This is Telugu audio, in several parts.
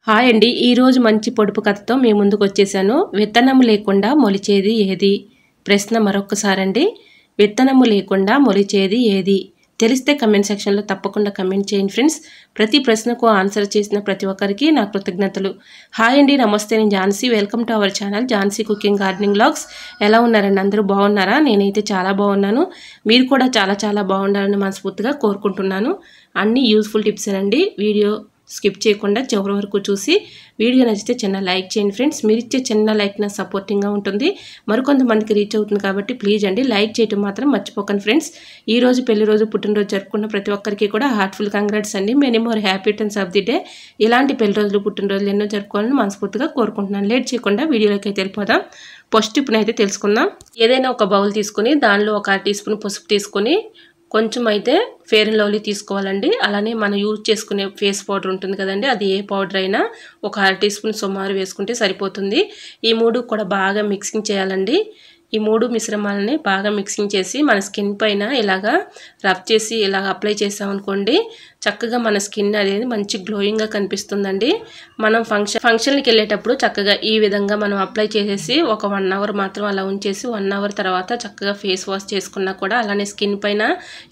హాయ్ అండి. ఈరోజు మంచి పొడుపు కథతో మీ ముందుకు వచ్చేసాను. విత్తనము లేకుండా మొలిచేది ఏది? ప్రశ్న మరొకసారండి. విత్తనము లేకుండా మొలిచేది ఏది? తెలిస్తే కమెంట్ సెక్షన్లో తప్పకుండా కమెంట్ చేయండి ఫ్రెండ్స్. ప్రతి ప్రశ్నకు ఆన్సర్ చేసిన ప్రతి ఒక్కరికి నా కృతజ్ఞతలు. హాయ్ అండి, నమస్తే. నేను Jhansi. Welcome to our channel Jhansi cooking gardening vlogs. ఎలా ఉన్నారండి? అందరూ బాగున్నారా? నేనైతే చాలా బాగున్నాను. మీరు కూడా చాలా బాగుండాలని మనస్ఫూర్తిగా కోరుకుంటున్నాను. అన్ని యూస్ఫుల్ టిప్స్ అండి. వీడియో స్కిప్ చేయకుండా చివరి వరకు చూసి వీడియో నచ్చితే చిన్న లైక్ చేయండి ఫ్రెండ్స్. మీరు ఇచ్చే చిన్న లైక్ నా సపోర్టింగ్గా ఉంటుంది, మరికొంతమందికి రీచ్ అవుతుంది కాబట్టి ప్లీజ్ అండి లైక్ చేయడం మాత్రం మర్చిపోకండి ఫ్రెండ్స్. ఈ రోజు పెళ్లి రోజు, పుట్టినరోజు జరుపుకున్న ప్రతి ఒక్కరికి కూడా హార్ట్ఫుల్ కంగ్రాట్స్ అండి. Many more happy returns of the day. ఇలాంటి పెళ్లి రోజులు, పుట్టినరోజులు ఎన్నో జరుపుకోవాలని మనస్ఫూర్తిగా కోరుకుంటున్నాను. లేట్ చేయకుండా వీడియోలోకి అయితే వెళ్ళిపోదాం. ఫస్ట్ టిప్ని తెలుసుకుందాం. ఏదైనా ఒక బౌల్ తీసుకుని దానిలో ఒక 1 టీ స్పూన్ పసుపు తీసుకొని కొంచెం అయితే ఫెయిర్ అండ్ లవ్లీ తీసుకోవాలండి. అలానే మనం యూజ్ చేసుకునే ఫేస్ పౌడర్ ఉంటుంది కదండి, అది ఏ పౌడర్ అయినా ఒక 1/2 టీ స్పూన్ సుమారు వేసుకుంటే సరిపోతుంది. ఈ 3 కూడా బాగా మిక్సింగ్ చేయాలండి. ఈ 3 మిశ్రమాలని బాగా మిక్సింగ్ చేసి మన స్కిన్ పైన ఇలాగా రబ్ చేసి ఇలాగ అప్లై చేసామనుకోండి, చక్కగా మన స్కిన్ అనేది మంచి గ్లోయింగ్గా కనిపిస్తుందండి. మనం ఫంక్షన్కి వెళ్ళేటప్పుడు చక్కగా ఈ విధంగా మనం అప్లై చేసేసి ఒక 1 అవర్ మాత్రం అలా ఉంచేసి 1 అవర్ తర్వాత చక్కగా ఫేస్ వాష్ చేసుకున్నా కూడా, అలానే స్కిన్ పైన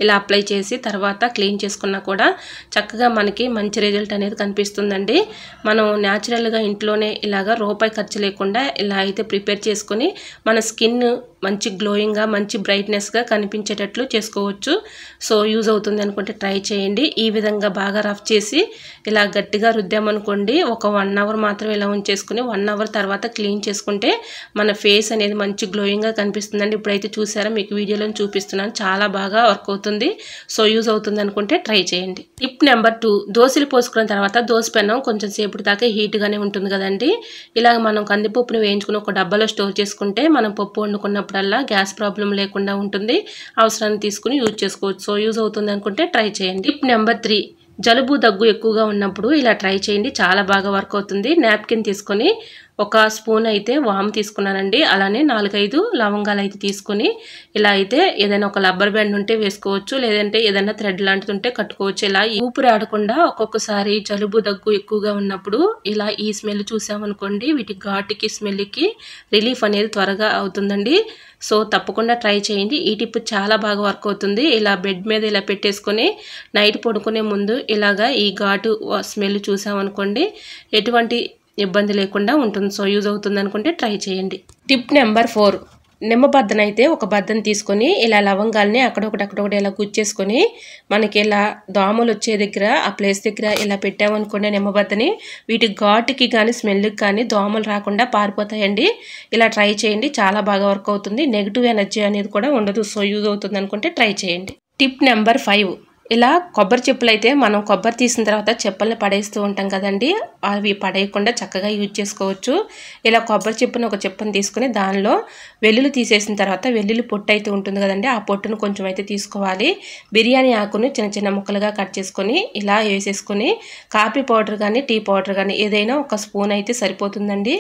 ఇలా అప్లై చేసి తర్వాత క్లీన్ చేసుకున్నా కూడా చక్కగా మనకి మంచి రిజల్ట్ అనేది కనిపిస్తుందండి. మనం న్యాచురల్గా ఇంట్లోనే ఇలాగా రూపాయి ఖర్చు లేకుండా ఇలా అయితే ప్రిపేర్ చేసుకొని మన స్కిన్ మంచి గ్లోయింగ్గా, మంచి బ్రైట్నెస్గా కనిపించేటట్లు చేసుకోవచ్చు. సో యూజ్ అవుతుంది అనుకుంటే ట్రై చేయండి. ఈ విధంగా బాగా రఫ్ చేసి ఇలా గట్టిగా రుద్దామనుకోండి, ఒక 1 అవర్ మాత్రం ఇలా ఉంచేసుకుని 1 అవర్ తర్వాత క్లీన్ చేసుకుంటే మన ఫేస్ అనేది మంచి గ్లోయింగ్గా కనిపిస్తుందండి. ఇప్పుడైతే చూసారా, మీకు వీడియోలో చూపిస్తున్నాను, చాలా బాగా వర్క్ అవుతుంది. సో యూజ్ అవుతుంది అనుకుంటే ట్రై చేయండి. టిప్ నెంబర్ 2, దోశలు పోసుకున్న తర్వాత దోశ పెనం కొంచెం సేపటి దాకా హీట్గానే ఉంటుంది కదండి. ఇలా మనం కందిపప్పును వేయించుకుని ఒక డబ్బాలో స్టోర్ చేసుకుంటే మనం పప్పు వండుకున్నప్పుడల్లా గ్యాస్ ప్రాబ్లం లేకుండా ఉంటుంది. అవసరాన్ని తీసుకుని యూజ్ చేసుకోవచ్చు. సో యూజ్ అవుతుంది అనుకుంటే ట్రై చేయండి. టిప్ నెంబర్ 3, జలుబు దగ్గు ఎక్కువగా ఉన్నప్పుడు ఇలా ట్రై చేయండి, చాలా బాగా వర్క్ అవుతుంది. నాప్కిన్ తీసుకొని ఒక స్పూన్ అయితే వాము తీసుకున్నానండి. అలానే 4-5 లవంగాలు అయితే తీసుకుని ఇలా అయితే ఏదైనా ఒక రబ్బర్ బ్యాండ్ ఉంటే వేసుకోవచ్చు, లేదంటే ఏదైనా థ్రెడ్ లాంటిది ఉంటే కట్టుకోవచ్చు. ఇలా ఊపిరి ఆడకుండా ఒక్కొక్కసారి జలుబు దగ్గు ఎక్కువగా ఉన్నప్పుడు ఇలా ఈ స్మెల్ చూసామనుకోండి, వీటి ఘాటుకి స్మెల్కి రిలీఫ్ అనేది త్వరగా అవుతుందండి. సో తప్పకుండా ట్రై చేయండి. ఈ టిప్ చాలా బాగా వర్క్ అవుతుంది. ఇలా బెడ్ మీద ఇలా పెట్టేసుకొని నైట్ పడుకునే ముందు ఇలాగా ఈ ఘాటు స్మెల్ చూసామనుకోండి, ఎటువంటి ఇబ్బంది లేకుండా ఉంటుంది. సో యూజ్ అవుతుంది అనుకుంటే ట్రై చేయండి. టిప్ నెంబర్ 4, నిమ్మ బద్దన అయితే ఒక బద్దను తీసుకొని ఇలా లవంగాల్ని అక్కడొకటి ఇలా గుచ్చేసుకొని మనకి ఇలా దోమలు వచ్చే దగ్గర ఆ ప్లేస్ దగ్గర ఇలా పెట్టామనుకోండి నిమ్మ బద్దని, వీటి ఘాటుకి కానీ స్మెల్కి కానీ దోమలు రాకుండా పారిపోతాయండి. ఇలా ట్రై చేయండి, చాలా బాగా వర్క్ అవుతుంది. నెగిటివ్ ఎనర్జీ అనేది కూడా ఉండదు. సో యూజ్ అవుతుంది అనుకుంటే ట్రై చేయండి. టిప్ నెంబర్ 5, ఇలా కొబ్బరి చెప్పులు అయితే మనం కొబ్బరి తీసిన తర్వాత చెప్పుల్ని పడేస్తూ ఉంటాం కదండి, అవి పడేయకుండా చక్కగా యూజ్ చేసుకోవచ్చు. ఇలా కొబ్బరి చెప్పును ఒక చెప్పును తీసుకుని దానిలో వెల్లుల్లి తీసేసిన తర్వాత వెల్లుల్లి పొట్టు అయితే ఉంటుంది కదండి, ఆ పొట్టును కొంచెం అయితే తీసుకోవాలి. బిర్యానీ ఆకును చిన్న ముక్కలుగా కట్ చేసుకొని ఇలా వేసేసుకొని కాఫీ పౌడర్ కానీ టీ పౌడర్ కానీ ఏదైనా ఒక స్పూన్ అయితే సరిపోతుందండి.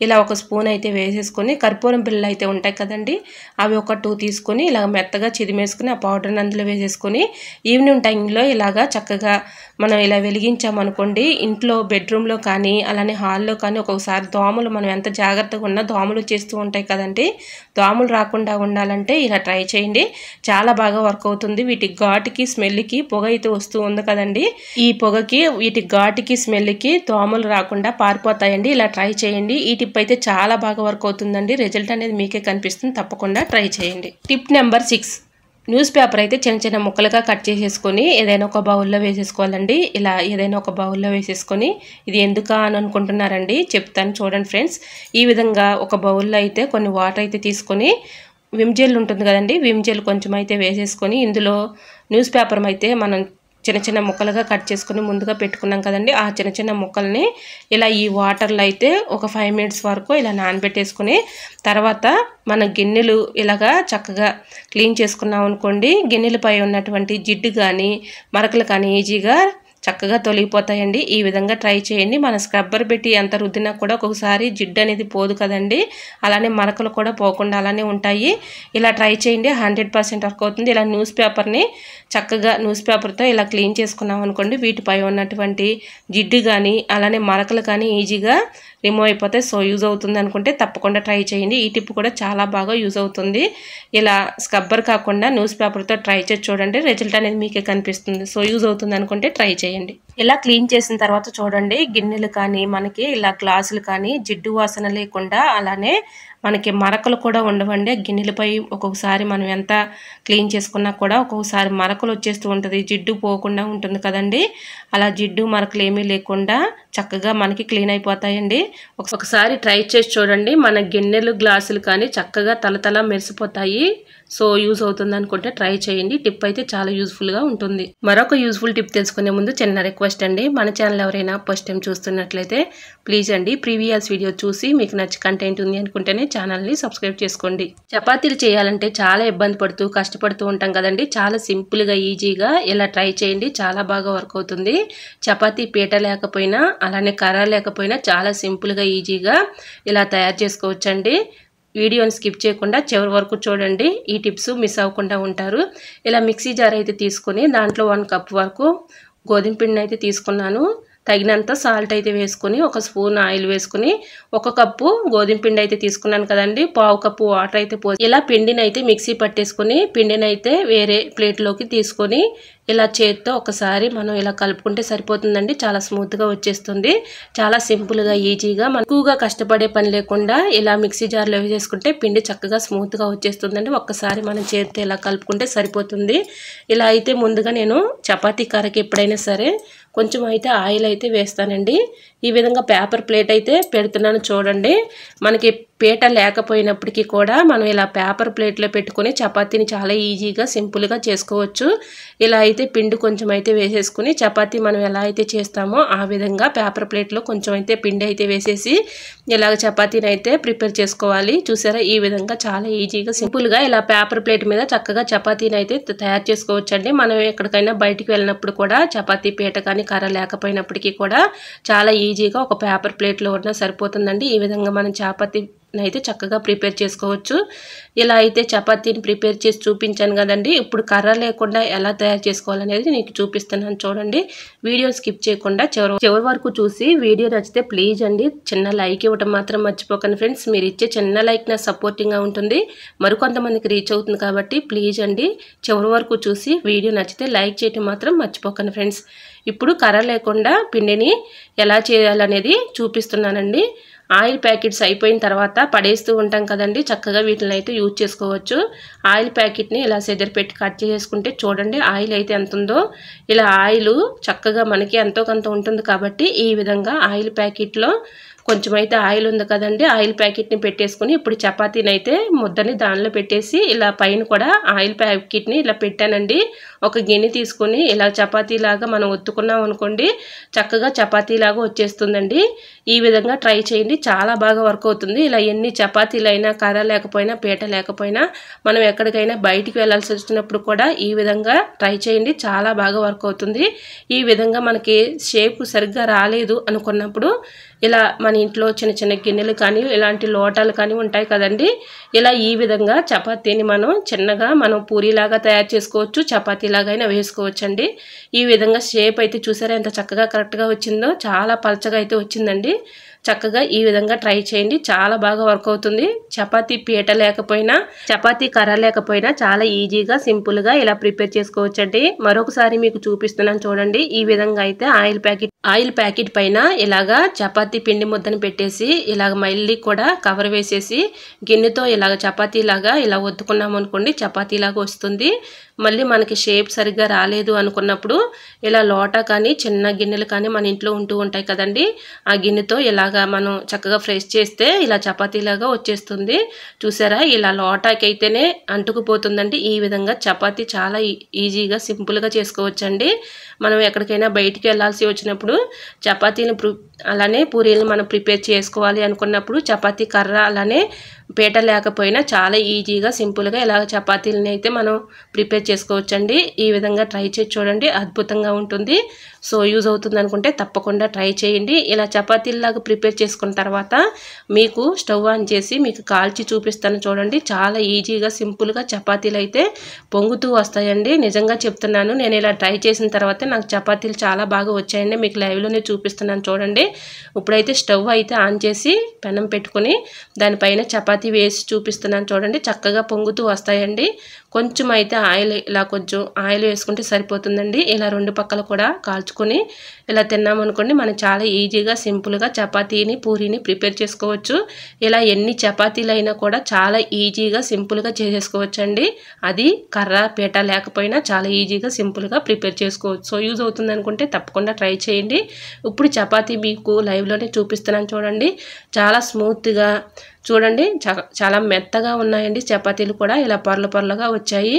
ఇలా ఒక స్పూన్ అయితే వేసేసుకొని కర్పూరం బిళ్ళలు అయితే ఉంటాయి కదండి, అవి ఒక 2 తీసుకొని ఇలా మెత్తగా చిదిమేసుకుని ఆ పౌడర్ని అందులో వేసేసుకొని ఈవినింగ్ టైంలో ఇలాగా చక్కగా మనం ఇలా వెలిగించామనుకోండి, ఇంట్లో బెడ్రూమ్లో కానీ అలానే హాల్లో కానీ ఒక్కొక్కసారి దోమలు, మనం ఎంత జాగ్రత్తగా ఉన్నా దోమలు చేస్తూ ఉంటాయి కదండి, దోమలు రాకుండా ఉండాలంటే ఇలా ట్రై చేయండి, చాలా బాగా వర్క్ అవుతుంది. వీటి ఘాటుకి స్మెల్కి పొగ అయితే వస్తూ ఉంది కదండి, ఈ పొగకి వీటి ఘాటుకి స్మెల్కి దోమలు రాకుండా పారిపోతాయండి. ఇలా ట్రై చేయండి. ఈ టిప్ అయితే చాలా బాగా వర్క్ అవుతుందండి. రిజల్ట్ అనేది మీకే కనిపిస్తుంది. తప్పకుండా ట్రై చేయండి. టిప్ నెంబర్ 6, న్యూస్ పేపర్ అయితే చిన్న ముక్కలుగా కట్ చేసేసుకొని ఏదైనా ఒక బౌల్లో వేసేసుకోవాలండి. ఇలా ఏదైనా ఒక బౌల్లో వేసేసుకొని, ఇది ఎందుకా అని అనుకుంటున్నారండి, చెప్తాను చూడండి ఫ్రెండ్స్. ఈ విధంగా ఒక బౌల్లో అయితే కొన్ని వాటర్ అయితే తీసుకొని విమ్ జెల్ ఉంటుంది కదండి, విమ్ జెల్ కొంచెం అయితే వేసేసుకొని ఇందులో న్యూస్ పేపర్ అయితే మనం చిన్న ముక్కలుగా కట్ చేసుకుని ముందుగా పెట్టుకున్నాం కదండి, ఆ చిన్న ముక్కల్ని ఇలా ఈ వాటర్లో అయితే ఒక 5 మినిట్స్ వరకు ఇలా నానబెట్టేసుకుని తర్వాత మన గిన్నెలు ఇలాగా చక్కగా క్లీన్ చేసుకున్నాం అనుకోండి, గిన్నెలపై ఉన్నటువంటి జిడ్డు కానీ మరకలు కానీ ఈజీగా చక్కగా తొలగిపోతాయండి. ఈ విధంగా ట్రై చేయండి. మన స్క్రబ్బర్ పెట్టి ఎంత రుద్దినా కూడా ఒక్కొక్కసారి జిడ్డు అనేది పోదు కదండి, అలానే మరకలు కూడా పోకుండా అలానే ఉంటాయి. ఇలా ట్రై చేయండి, 100% వర్క్ అవుతుంది. ఇలా న్యూస్ పేపర్ని చక్కగా న్యూస్ పేపర్తో ఇలా క్లీన్ చేసుకున్నాం అనుకోండి, వీటిపై ఉన్నటువంటి జిడ్డు కానీ అలానే మరకలు కానీ ఈజీగా రిమూవ్ అయిపోతాయి. సో యూజ్ అవుతుంది అనుకుంటే తప్పకుండా ట్రై చేయండి. ఈ టిప్ కూడా చాలా బాగా యూజ్ అవుతుంది. ఇలా స్క్రబ్బర్ కాకుండా న్యూస్ పేపర్తో ట్రై చేసి చూడండి, రిజల్ట్ అనేది మీకే కనిపిస్తుంది. సో యూజ్ అవుతుంది అనుకుంటే ట్రై చేయండి. ఇలా క్లీన్ చేసిన తర్వాత చూడండి, గిన్నెలు కానీ మనకి ఇలా గ్లాసులు కానీ జిడ్డు వాసన లేకుండా అలానే మనకి మరకలు కూడా ఉండవండి. గిన్నెలపై ఒక్కొక్కసారి మనం ఎంత క్లీన్ చేసుకున్నా కూడా ఒక్కొక్కసారి మరకలు వచ్చేస్తూ ఉంటుంది, జిడ్డు పోకుండా ఉంటుంది కదండి. అలా జిడ్డు మరకలు ఏమీ లేకుండా చక్కగా మనకి క్లీన్ అయిపోతాయండి. ఒకసారి ట్రై చేసి చూడండి, మన గిన్నెలు గ్లాసులు కానీ చక్కగా తలతల మెరిసిపోతాయి. సో యూజ్ అవుతుంది అనుకుంటే ట్రై చేయండి. టిప్ అయితే చాలా యూజ్ఫుల్గా ఉంటుంది. మరొక యూజ్ఫుల్ టిప్ తెలుసుకునే ముందు చిన్న రిక్వెస్ట్ అండి, మన ఛానల్ ఎవరైనా ఫస్ట్ టైం చూస్తున్నట్లయితే ప్లీజ్ అండి ప్రీవియస్ వీడియో చూసి మీకు నచ్చి కంటెంట్ ఉంది అనుకుంటేనే ఛానల్ని సబ్స్క్రైబ్ చేసుకోండి. చపాతీలు చేయాలంటే చాలా ఇబ్బంది పడుతూ కష్టపడుతూ ఉంటాం కదండి, చాలా సింపుల్గా ఈజీగా ఇలా ట్రై చేయండి, చాలా బాగా వర్క్ అవుతుంది. చపాతీ పీట లేకపోయినా అలానే కర్ర లేకపోయినా చాలా సింపుల్గా ఈజీగా ఇలా తయారు చేసుకోవచ్చండి. వీడియోని స్కిప్ చేయకుండా చివరి వరకు చూడండి, ఈ టిప్స్ మిస్ అవ్వకుండా ఉంటారు. ఇలా మిక్సీ జార్ అయితే తీసుకొని దాంట్లో 1 కప్ వరకు గోధుమ పిండిని అయితే తీసుకున్నాను. తగినంత సాల్ట్ అయితే వేసుకొని, 1 స్పూన్ ఆయిల్ వేసుకుని, 1 కప్పు గోధుమ పిండి అయితే తీసుకున్నాను కదండి, 1/2 కప్పు వాటర్ అయితే పోసి ఇలా పిండిని అయితే మిక్సీ పట్టేసుకొని పిండిని అయితే వేరే ప్లేట్లోకి తీసుకొని ఇలా చేత్తో ఒకసారి మనం ఇలా కలుపుకుంటే సరిపోతుందండి. చాలా స్మూత్గా వచ్చేస్తుంది. చాలా సింపుల్గా ఈజీగా మనం ఎక్కువగా కష్టపడే పని లేకుండా ఇలా మిక్సీ జార్లో వేసేసుకుంటే పిండి చక్కగా స్మూత్గా వచ్చేస్తుందండి. ఒక్కసారి మనం చేత్తో ఇలా కలుపుకుంటే సరిపోతుంది. ఇలా అయితే ముందుగా నేను చపాతీ కర్రకి ఎప్పుడైనా సరే కొంచెం అయితే ఆయిల్ అయితే వేస్తానండి. ఈ విధంగా పేపర్ ప్లేట్ అయితే పెడుతున్నాను చూడండి. మనకి పీట లేకపోయినప్పటికీ కూడా మనం ఇలా పేపర్ ప్లేట్లో పెట్టుకొని చపాతీని చాలా ఈజీగా సింపుల్గా చేసుకోవచ్చు. ఇలా అయితే పిండి కొంచెం అయితే వేసేసుకుని చపాతీ మనం ఎలా అయితే చేస్తామో ఆ విధంగా పేపర్ ప్లేట్లో కొంచెం అయితే పిండి అయితే వేసేసి ఇలాగ చపాతీని అయితే ప్రిపేర్ చేసుకోవాలి. చూసారా, ఈ విధంగా చాలా ఈజీగా సింపుల్గా ఇలా పేపర్ ప్లేట్ మీద చక్కగా చపాతీని అయితే తయారు చేసుకోవచ్చండి. మనం ఎక్కడికైనా బయటికి వెళ్ళినప్పుడు కూడా చపాతీ పీట కానీ కర్ర లేకపోయినప్పటికీ కూడా చాలా ఈజీగా ఒక పేపర్ ప్లేట్లో ఉన్నా సరిపోతుందండి. ఈ విధంగా మనం చపాతీ అయితే చక్కగా ప్రిపేర్ చేసుకోవచ్చు. ఇలా అయితే చపాతీని ప్రిపేర్ చేసి చూపించాను కదండి, ఇప్పుడు కర్ర లేకుండా ఎలా తయారు చేసుకోవాలనేది నీకు చూపిస్తున్నాను చూడండి. వీడియో స్కిప్ చేయకుండా చివరి వరకు చూసి వీడియో నచ్చితే ప్లీజ్ అండి చిన్న లైక్ ఇవ్వడం మాత్రం మర్చిపోకండి ఫ్రెండ్స్. మీరు ఇచ్చే చిన్న లైక్ నా సపోర్టింగ్గా ఉంటుంది, మరికొంతమందికి రీచ్ అవుతుంది కాబట్టి ప్లీజ్ అండి చివరి వరకు చూసి వీడియో నచ్చితే లైక్ చేయడం మాత్రం మర్చిపోకండి ఫ్రెండ్స్. ఇప్పుడు కర్ర లేకుండా పిండిని ఎలా చేయాలనేది చూపిస్తున్నానండి. ఆయిల్ ప్యాకెట్స్ అయిపోయిన తర్వాత పడేస్తూ ఉంటాం కదండి, చక్కగా వీటిని అయితే యూజ్ చేసుకోవచ్చు. ఆయిల్ ప్యాకెట్ని ఇలా సెదర్ పెట్టి కట్ చేసుకుంటే చూడండి ఆయిల్ అయితే ఎంత ఉందో. ఇలా ఆయిల్ చక్కగా మనకి ఎంతో కొంత ఉంటుంది కాబట్టి ఈ విధంగా ఆయిల్ ప్యాకెట్లో కొంచెం అయితే ఆయిల్ ఉంది కదండి, ఆయిల్ ప్యాకెట్ని పెట్టేసుకుని ఇప్పుడు చపాతీని అయితే ముద్దని దానిలో పెట్టేసి ఇలా పైన కూడా ఆయిల్ ప్యాకెట్ని ఇలా పెట్టానండి. ఒక గిన్నె తీసుకొని ఇలా చపాతీలాగా మనం ఒత్తుకున్నాం అనుకోండి, చక్కగా చపాతీలాగా వచ్చేస్తుందండి. ఈ విధంగా ట్రై చేయండి, చాలా బాగా వర్క్ అవుతుంది. ఇలా ఎన్ని చపాతీలు అయినా కర్ర లేకపోయినా పీట లేకపోయినా మనం ఎక్కడికైనా బయటికి వెళ్ళాల్సి వచ్చినప్పుడు కూడా ఈ విధంగా ట్రై చేయండి, చాలా బాగా వర్క్ అవుతుంది. ఈ విధంగా మనకి షేప్ సరిగ్గా రాలేదు అనుకున్నప్పుడు ఇలా మన ఇంట్లో చిన్న చిన్న గిన్నెలు కానీ ఇలాంటి లోటాలు కానీ ఉంటాయి కదండి, ఇలా ఈ విధంగా చపాతీని మనం చిన్నగా మనం పూరీలాగా తయారు చేసుకోవచ్చు, చపాతీలాగా అయినా వేసుకోవచ్చు అండి. ఈ విధంగా షేప్ అయితే చూసారా ఎంత చక్కగా కరెక్ట్గా వచ్చిందో, చాలా పలచగా అయితే వచ్చిందండి. చక్కగా ఈ విధంగా ట్రై చేయండి, చాలా బాగా వర్క్ అవుతుంది. చపాతీ పీట లేకపోయినా చపాతీ కర్ర లేకపోయినా చాలా ఈజీగా సింపుల్గా ఇలా ప్రిపేర్ చేసుకోవచ్చండి. మరొకసారి మీకు చూపిస్తున్నాను చూడండి. ఈ విధంగా అయితే ఆయిల్ ప్యాకెట్ పైన ఇలాగా చపాతీ పిండి ముద్దను పెట్టేసి ఇలాగ మళ్ళీ కూడా కవర్ వేసేసి గిన్నెతో ఇలాగ చపాతీలాగా ఇలా ఒత్తుకున్నాం అనుకోండి, చపాతీలాగా వస్తుంది. మళ్ళీ మనకి షేప్ సరిగ్గా రాలేదు అనుకున్నప్పుడు ఇలా లోటా కానీ చిన్న గిన్నెలు కానీ మన ఇంట్లో ఉంటూ ఉంటాయి కదండి, ఆ గిన్నెతో ఇలాగా మనం చక్కగా ఫ్రెష్ చేస్తే ఇలా చపాతీలాగా వచ్చేస్తుంది. చూసారా, ఇలా లోటాకి అయితేనే అంటుకుపోతుందండి. ఈ విధంగా చపాతీ చాలా ఈజీగా సింపుల్గా చేసుకోవచ్చండి. మనం ఎక్కడికైనా బయటికి వెళ్ళాల్సి వచ్చినప్పుడు చపాతీని అలానే పూరీలను మనం ప్రిపేర్ చేసుకోవాలి అనుకున్నప్పుడు చపాతీ కర్ర అలానే పీట లేకపోయినా చాలా ఈజీగా సింపుల్గా ఇలా చపాతీలని అయితే మనం ప్రిపేర్ చేసుకోవచ్చండి. ఈ విధంగా ట్రై చేసి చూడండి, అద్భుతంగా ఉంటుంది. సో యూజ్ అవుతుంది అనుకుంటే తప్పకుండా ట్రై చేయండి. ఇలా చపాతీలాగా ప్రిపేర్ చేసుకున్న తర్వాత మీకు స్టవ్ ఆన్ చేసి మీకు కాల్చి చూపిస్తాను చూడండి. చాలా ఈజీగా సింపుల్గా చపాతీలు అయితే పొంగుతూ వస్తాయండి. నిజంగా చెప్తున్నాను, నేను ఇలా ట్రై చేసిన తర్వాత నాకు చపాతీలు చాలా బాగా వచ్చాయండి. మీకు లైవ్లోనే చూపిస్తున్నాను చూడండి. ఇప్పుడైతే స్టవ్ అయితే ఆన్ చేసి పెనం పెట్టుకొని దానిపైన చపాతీ వేసి చూపిస్తున్నాను చూడండి. చక్కగా పొంగుతూ వస్తాయండి. కొంచెం అయితే ఆయిల్, ఇలా కొంచెం ఆయిల్ వేసుకుంటే సరిపోతుందండి. ఇలా రెండు పక్కల కూడా కాల్చుకొని ఇలా తిన్నామనుకోండి మనం చాలా ఈజీగా సింపుల్గా చపాతీని పూరీని ప్రిపేర్ చేసుకోవచ్చు. ఇలా ఎన్ని చపాతీలు అయినా కూడా చాలా ఈజీగా సింపుల్గా చేసేసుకోవచ్చు అండి. అది కర్ర పీట లేకపోయినా చాలా ఈజీగా సింపుల్గా ప్రిపేర్ చేసుకోవచ్చు. సో యూజ్ అవుతుంది అనుకుంటే తప్పకుండా ట్రై చేయండి. ఇప్పుడు చపాతీ మీకు లైవ్లోనే చూపిస్తున్నాను చూడండి. చాలా స్మూత్గా చూడండి, చాలా మెత్తగా ఉన్నాయండి చపాతీలు కూడా ఇలా పొరలు పొరలుగా వచ్చాయి.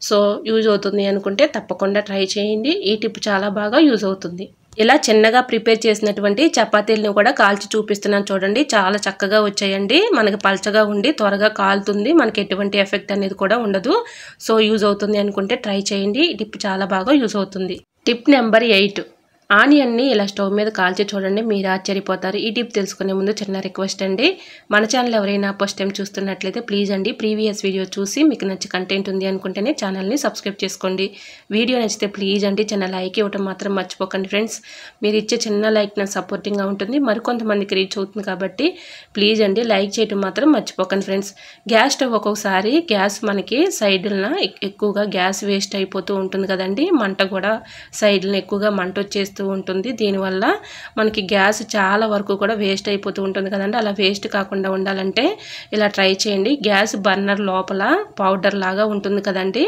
సో యూజ్ అవుతుంది అనుకుంటే తప్పకుండా ట్రై చేయండి. ఈ టిప్ చాలా బాగా యూజ్ అవుతుంది. ఇలా చిన్నగా ప్రిపేర్ చేసినటువంటి చపాతీలను కూడా కాల్చి చూపిస్తున్నాను చూడండి. చాలా చక్కగా వచ్చాయండి. మనకి పల్చగా ఉండి త్వరగా కాలుతుంది. మనకి ఎటువంటి ఎఫెక్ట్ అనేది కూడా ఉండదు. సో యూజ్ అవుతుంది అనుకుంటే ట్రై చేయండి. ఈ టిప్ చాలా బాగా యూజ్ అవుతుంది. టిప్ నెంబర్ 8, ఆనియన్ని ఇలా స్టవ్ మీద కాల్చి చూడండి, మీరు ఆశ్చర్యపోతారు. ఈ టిప్ తెలుసుకునే ముందు చిన్న రిక్వెస్ట్ అండి, మన ఛానల్ ఎవరైనా ఫస్ట్ టైం చూస్తున్నట్లయితే ప్లీజ్ అండి ప్రీవియస్ వీడియో చూసి మీకు నచ్చి కంటెంట్ ఉంది అనుకుంటేనే ఛానల్ని సబ్స్క్రైబ్ చేసుకోండి. వీడియో నచ్చితే ప్లీజ్ అండి చిన్న లైక్ ఇవ్వడం మాత్రం మర్చిపోకండి ఫ్రెండ్స్. మీరు ఇచ్చే చిన్న లైక్ నాకు సపోర్టింగ్గా ఉంటుంది, మరికొంతమందికి రీచ్ అవుతుంది కాబట్టి ప్లీజ్ అండి లైక్ చేయడం మాత్రం మర్చిపోకండి ఫ్రెండ్స్. గ్యాస్ స్టవ్ ఒక్కొక్కసారి గ్యాస్ మనకి సైడ్న ఎక్కువగా గ్యాస్ వేస్ట్ అయిపోతూ ఉంటుంది కదండి. మంట కూడా సైడ్లను ఎక్కువగా మంట వచ్చేస్తూ ఉంటుంది. దీనివల్ల మనకి గ్యాస్ చాలా వరకు కూడా వేస్ట్ అయిపోతూ ఉంటుంది కదండి. అలా వేస్ట్ కాకుండా ఉండాలంటే ఇలా ట్రై చేయండి. గ్యాస్ బర్నర్ లోపల పౌడర్ లాగా ఉంటుంది కదండి.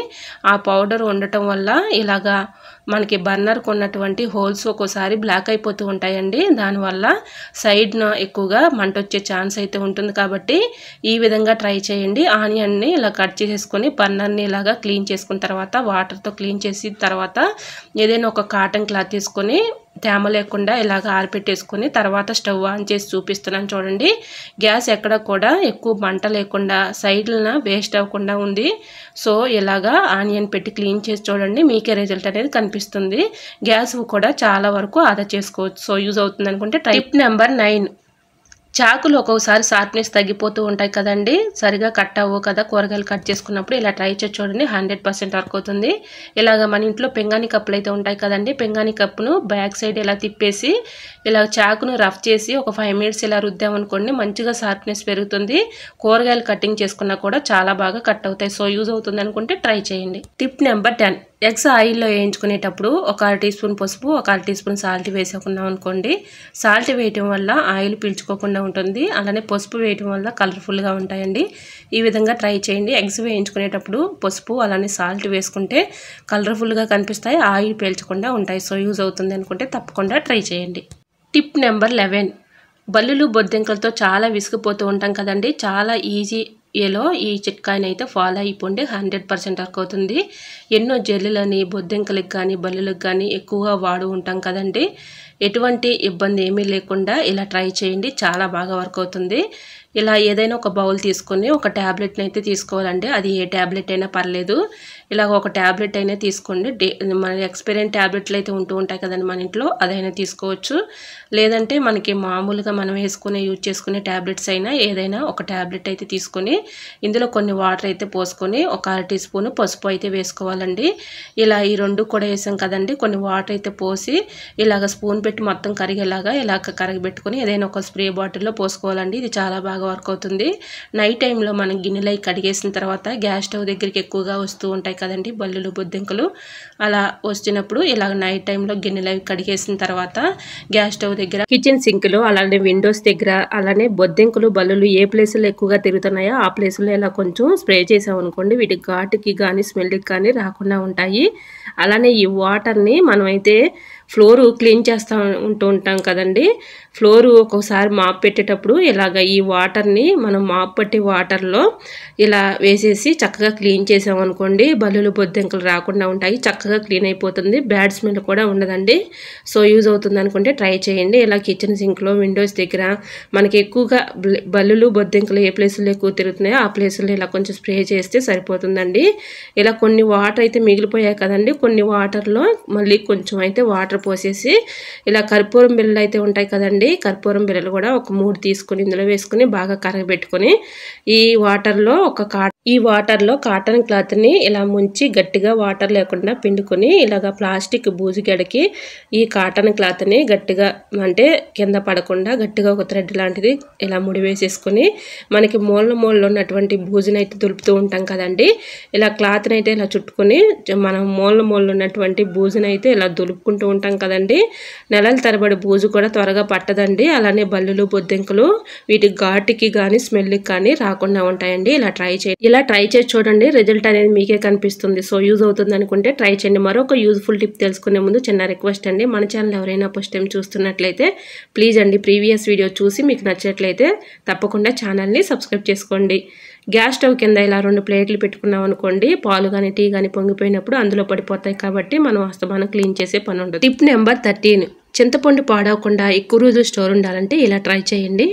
ఆ పౌడర్ ఉండటం వల్ల ఇలాగా మనకి బర్నర్కు ఉన్నటువంటి హోల్స్ ఒక్కోసారి బ్లాక్ అయిపోతూ ఉంటాయండి. దానివల్ల సైడ్న ఎక్కువగా మంట వచ్చే ఛాన్స్ అయితే ఉంటుంది కాబట్టి ఈ విధంగా ట్రై చేయండి. ఆనియన్ని ఇలా కట్ చేసేసుకొని బర్నర్ని ఇలాగా క్లీన్ చేసుకున్న తర్వాత వాటర్తో క్లీన్ చేసిన తర్వాత ఏదైనా ఒక కాటన్ క్లాత్ తీసుకొని తేమ లేకుండా ఇలాగ ఆరిపెట్టేసుకొని తర్వాత స్టవ్ ఆన్ చేసి చూపిస్తున్నాను చూడండి. గ్యాస్ ఎక్కడ కూడా ఎక్కువ మంట లేకుండా సైడ్లన వేస్ట్ అవ్వకుండా ఉంది. సో ఇలాగా ఆనియన్ పెట్టి క్లీన్ చేసి చూడండి, మీకే రిజల్ట్ అనేది కనిపిస్తుంది. గ్యాస్ కూడా చాలా వరకు ఆదా చేసుకోవచ్చు. సో యూజ్ అవుతుంది అనుకుంటే టిప్ నెంబర్ 9, చాకులు ఒక్కొక్కసారి షార్ప్నెస్ తగ్గిపోతూ ఉంటాయి కదండి, సరిగా కట్ అవ్వవు కదా కూరగాయలు కట్ చేసుకున్నప్పుడు. ఇలా ట్రై చేసి చూడండి, 100% వర్క్ అవుతుంది. ఇలాగ మన ఇంట్లో పెంగాని కప్పులు అయితే ఉంటాయి కదండి, పెంగాని కప్పును బ్యాక్ సైడ్ ఇలా తిప్పేసి ఇలా చాకును రఫ్ చేసి ఒక 5 minutes ఇలా రుద్దామనుకోండి మంచిగా షార్ప్నెస్ పెరుగుతుంది. కూరగాయలు కటింగ్ చేసుకున్నా కూడా చాలా బాగా కట్ అవుతాయి. సో యూజ్ అవుతుంది అనుకుంటే ట్రై చేయండి. టిప్ నెంబర్ 10, ఎగ్స్ ఆయిల్లో వేయించుకునేటప్పుడు ఒక 1 టీ స్పూన్ పసుపు, ఒక 1 టీ స్పూన్ సాల్ట్ వేసుకున్నాం అనుకోండి. సాల్ట్ వేయటం వల్ల ఆయిల్ పీల్చుకోకుండా ఉంటుంది, అలానే పసుపు వేయటం వల్ల కలర్ఫుల్గా ఉంటాయండి. ఈ విధంగా ట్రై చేయండి. ఎగ్స్ వేయించుకునేటప్పుడు పసుపు అలానే సాల్ట్ వేసుకుంటే కలర్ఫుల్గా కనిపిస్తాయి, ఆయిల్ పీల్చకుండా ఉంటాయి. సో యూజ్ అవుతుంది అనుకుంటే తప్పకుండా ట్రై చేయండి. టిప్ నెంబర్ 11, బల్లులు బొద్దింకలతో చాలా విసిగిపోతూ ఉంటాం కదండి. చాలా ఈజీ ఏలో ఈ చిట్కాని అయితే ఫాలో అయిపోండి, 100% వర్క్ అవుతుంది. ఎన్నో జల్లులని బొద్దింకలకు కానీ బల్లులకు కానీ ఎక్కువగా వాడు ఉంటాం కదండి. ఎటువంటి ఇబ్బంది ఏమీ లేకుండా ఇలా ట్రై చేయండి, చాలా బాగా వర్క్ అవుతుంది. ఇలా ఏదైనా ఒక బౌల్ తీసుకొని ఒక ట్యాబ్లెట్ని అయితే తీసుకోవాలండి. అది ఏ ట్యాబ్లెట్ అయినా పర్లేదు, ఇలా ఒక ట్యాబ్లెట్ అయినా తీసుకోండి. మన ఎక్స్పైరీ ట్యాబ్లెట్లు అయితే ఉంటూ ఉంటాయి కదండి మన ఇంట్లో, అదైనా తీసుకోవచ్చు. లేదంటే మనకి మామూలుగా మనం యూజ్ చేసుకునే ట్యాబ్లెట్స్ అయినా ఏదైనా ఒక ట్యాబ్లెట్ అయితే తీసుకొని ఇందులో కొన్ని వాటర్ అయితే పోసుకొని ఒక 1 టీ స్పూన్ పసుపు అయితే వేసుకోవాలండి. ఇలా ఈ రెండు కూడా వేసాం కదండి, కొన్ని వాటర్ అయితే పోసి ఇలాగ స్పూన్ పెట్టి మొత్తం కరిగేలాగా ఇలాగ కరగబెట్టుకొని ఏదైనా ఒక స్ప్రే బాటిల్లో పోసుకోవాలండి. ఇది చాలా బాగా వర్క్ అవుతుంది. నైట్ టైంలో మనం గిన్నెలు కడిగేసిన తర్వాత గ్యాస్ స్టవ్ దగ్గరికి ఎక్కువగా వస్తూ ఉంటాయి కదండి బల్లులు బొద్దింకలు. అలా వచ్చినప్పుడు ఇలాగ నైట్ టైంలో గిన్నెలు కడిగేసిన తర్వాత గ్యాస్ స్టవ్ దగ్గర, కిచెన్ సింక్లో, అలానే విండోస్ దగ్గర, అలానే బొద్దింకలు బల్లులు ఏ ప్లేసులో ఎక్కువగా తిరుగుతున్నాయో ఆ ప్లేసులో ఇలా కొంచెం స్ప్రే చేసామనుకోండి వీటి ఘాటుకి కానీ స్మెల్కి కానీ రాకుండా ఉంటాయి. అలానే ఈ వాటర్ని మనమైతే ఫ్లోర్ క్లీన్ చేస్తూ ఉంటాం కదండి, ఫ్లోర్ ఒక్కొక్కసారి మాప్ పెట్టేటప్పుడు ఇలాగ ఈ వాటర్ని మనం మాప్ పట్టే వాటర్లో ఇలా వేసేసి చక్కగా క్లీన్ చేసామనుకోండి బల్లులు బొద్దింకలు రాకుండా ఉంటాయి, చక్కగా క్లీన్ అయిపోతుంది, బ్యాడ్ స్మెల్ కూడా ఉండదండి. సో యూజ్ అవుతుంది అనుకుంటే ట్రై చేయండి. ఇలా కిచెన్ సింక్లో విండోస్ దగ్గర మనకి ఎక్కువగా బల్లులు బొద్దింకలు ఏ ప్లేసుల్లో ఎక్కువ తిరుగుతున్నాయో ఆ ప్లేసుల్లో ఇలా కొంచెం స్ప్రే చేస్తే సరిపోతుందండి. ఇలా కొన్ని వాటర్ అయితే మిగిలిపోయాయి కదండి, కొన్ని వాటర్లో మళ్ళీ కొంచెం అయితే వాటర్ పోసేసి ఇలా కర్పూరం బిళ్ళలు అయితే ఉంటాయి కదండి, కర్పూరం బిళ్ళలు కూడా ఒక 3 తీసుకుని ఇందులో వేసుకుని బాగా కరగబెట్టుకొని ఈ వాటర్లో కాటన్ క్లాత్ని ఇలా ముంచి గట్టిగా వాటర్ లేకుండా పిండుకొని ఇలాగ ప్లాస్టిక్ బూజు గడికి ఈ కాటన్ క్లాత్ని గట్టిగా అంటే కింద పడకుండా గట్టిగా ఒక థ్రెడ్ లాంటిది ఇలా ముడి వేసేసుకొని మనకి మూలలో ఉన్నటువంటి బూజుని అయితే దులుపుతూ ఉంటాం కదండి, ఇలా క్లాత్ని అయితే ఇలా చుట్టుకొని మనం మూలలో ఉన్నటువంటి బూజుని అయితే ఇలా దులుపుకుంటూ ఉంటాం కదండి. నెలల తరబడి బూజు కూడా త్వరగా పట్టదండి. అలానే బల్లులు బొద్దింకలు వీటి ఘాటుకి కానీ స్మెల్కి కానీ రాకుండా ఉంటాయండి. ఇలా ట్రై చేసి చూడండి, రిజల్ట్ అనేది మీకే కనిపిస్తుంది. సో యూజ్ అవుతుంది అనుకుంటే ట్రై చేయండి. మరొక యూజ్ఫుల్ టిప్ తెలుసుకునే ముందు చిన్న రిక్వెస్ట్ అండి, మన ఛానల్ ఎవరైనా ఫస్ట్ టైం చూస్తున్నట్లయితే ప్లీజ్ అండి ప్రీవియస్ వీడియో చూసి మీకు నచ్చినట్లయితే తప్పకుండా ఛానల్ని సబ్స్క్రైబ్ చేసుకోండి. గ్యాస్ స్టవ్ కింద ఇలా 2 ప్లేట్లు పెట్టుకున్నాం అనుకోండి, పాలు కానీ టీ కానీ పొంగిపోయినప్పుడు అందులో పడిపోతాయి కాబట్టి మనం అస్తమానం క్లీన్ చేసే పని ఉండదు. టిప్ నెంబర్ 13, చింతపండు పాడవకుండా ఎక్కువ రోజులు స్టోర్ ఉండాలంటే ఇలా ట్రై చేయండి.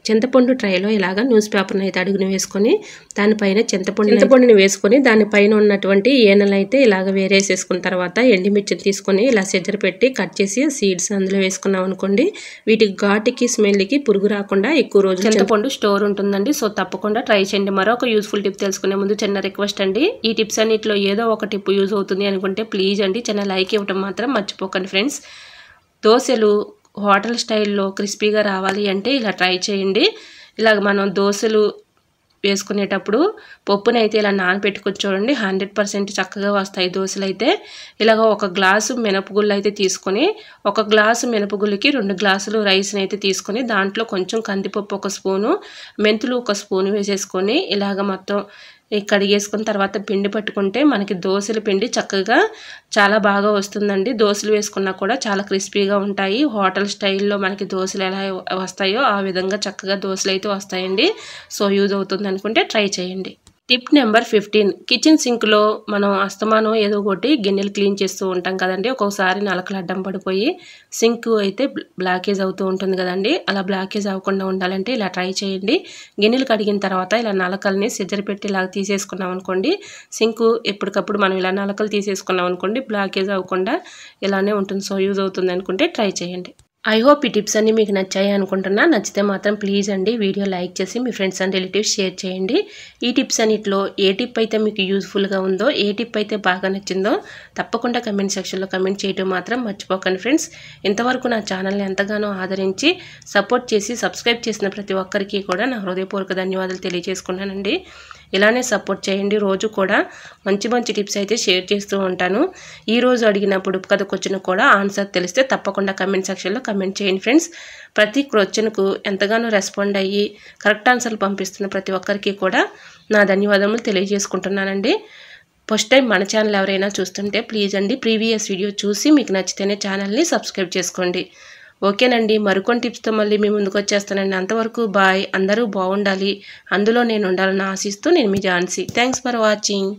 చింతపండు ట్రైలో ఇలాగా న్యూస్ పేపర్ని అయితే అడుగుని వేసుకొని దానిపైన చింతపండుని వేసుకొని దానిపైన ఉన్నటువంటి ఏనలు అయితే ఇలాగ వేరేసేసుకున్న తర్వాత ఎండిమిర్చిని తీసుకొని ఇలా సెజ్జర పెట్టి కట్ చేసి సీడ్స్ అందులో వేసుకున్నాం అనుకోండి, వీటి ఘాటుకి స్మెల్కి పురుగు రాకుండా ఎక్కువ రోజులు చింతపండు స్టోర్ ఉంటుందండి. సో తప్పకుండా ట్రై చేయండి. మరొక యూస్ఫుల్ టిప్ తెలుసుకునే ముందు చిన్న రిక్వెస్ట్ అండి, ఈ టిప్స్ అన్నింటిలో ఏదో ఒక టిప్ యూజ్ అవుతుంది అనుకుంటే ప్లీజ్ అండి చిన్న లైక్ ఇవ్వడం మాత్రం మర్చిపోకండి ఫ్రెండ్స్. దోశలు హోటల్ స్టైల్లో క్రిస్పీగా రావాలి అంటే ఇలా ట్రై చేయండి. ఇలాగ మనం దోశలు వేసుకునేటప్పుడు పప్పుని అయితే ఇలా నానబెట్టుకొని చూడండి, 100% చక్కగా వస్తాయి దోశలు అయితే. ఇలాగ 1 గ్లాసు మినపగుళ్ళు అయితే తీసుకొని 1 గ్లాసు మినపగుళ్ళకి 2 గ్లాసులు రైస్ని అయితే తీసుకొని దాంట్లో కొంచెం కందిపప్పు 1 స్పూను, మెంతులు 1 స్పూను వేసేసుకొని ఇలాగ మొత్తం కడిగేసుకున్న తర్వాత పిండి పట్టుకుంటే మనకి దోశల పిండి చక్కగా చాలా బాగా వస్తుందండి. దోశలు వేసుకున్నా కూడా చాలా క్రిస్పీగా ఉంటాయి. హోటల్ స్టైల్లో మనకి దోశలు ఎలా వస్తాయో ఆ విధంగా చక్కగా దోశలు అయితే వస్తాయండి. సో యూజ్ అవుతుంది అనుకుంటే ట్రై చేయండి. టిప్ నెంబర్ 15, కిచెన్ సింక్లో మనం అస్తమానం ఏదో ఒకటి గిన్నెలు క్లీన్ చేస్తూ ఉంటాం కదండి, ఒక్కొక్కసారి నలకలు అడ్డం పడిపోయి సింక్ అయితే బ్లాకేజ్ అవుతూ ఉంటుంది కదండి. అలా బ్లాకేజ్ అవ్వకుండా ఉండాలంటే ఇలా ట్రై చేయండి. గిన్నెలు కడిగిన తర్వాత ఇలా నలకల్ని సిజర్ పెట్టి ఇలా తీసేసుకున్నాం అనుకోండి, సింక్ ఎప్పటికప్పుడు మనం ఇలా నలకలు తీసేసుకున్నాం అనుకోండి బ్లాకేజ్ అవ్వకుండా ఇలానే ఉంటుంది. సో యూజ్ అవుతుంది అనుకుంటే ట్రై చేయండి. ఐ హోప్ ఈ టిప్స్ అన్నీ మీకు నచ్చాయి అనుకుంటున్నా. నచ్చితే మాత్రం ప్లీజ్ అండి వీడియో లైక్ చేసి మీ ఫ్రెండ్స్ అండ్ రిలేటివ్స్ షేర్ చేయండి. ఈ టిప్స్ అన్నిటిలో ఏ టిప్ అయితే మీకు యూజ్ఫుల్గా ఉందో, ఏ టిప్ అయితే బాగా నచ్చిందో తప్పకుండా కమెంట్ సెక్షన్లో కమెంట్ చేయడం మాత్రం మర్చిపోకండి ఫ్రెండ్స్. ఇంతవరకు నా ఛానల్ని ఎంతగానో ఆదరించి సపోర్ట్ చేసి సబ్స్క్రైబ్ చేసిన ప్రతి ఒక్కరికి కూడా నా హృదయపూర్వక ధన్యవాదాలు తెలియజేసుకున్నానండి. ఇలానే సపోర్ట్ చేయండి. రోజు కూడా మంచి మంచి టిప్స్ అయితే షేర్ చేస్తూ ఉంటాను. ఈరోజు అడిగిన పొడుపు కథ క్వశ్చన్ కూడా ఆన్సర్ తెలిస్తే తప్పకుండా కమెంట్ సెక్షన్లో కమెంట్ చేయండి ఫ్రెండ్స్. ప్రతి క్వశ్చన్కు ఎంతగానో రెస్పాండ్ అయ్యి కరెక్ట్ ఆన్సర్లు పంపిస్తున్న ప్రతి ఒక్కరికి కూడా నా ధన్యవాదములు తెలియజేసుకుంటున్నానండి. ఫస్ట్ టైం మన ఛానల్ ఎవరైనా చూస్తుంటే ప్లీజ్ అండి ప్రీవియస్ వీడియో చూసి మీకు నచ్చితేనే ఛానల్ని సబ్స్క్రైబ్ చేసుకోండి. ఓకేనండి, మరికొన్ని టిప్స్తో మళ్ళీ మీ ముందుకు వచ్చేస్తానండి. అంతవరకు బాయ్. అందరూ బాగుండాలి, అందులో నేను ఉండాలని ఆశిస్తూ నేను మీ ఝాన్సీ. Thanks for watching.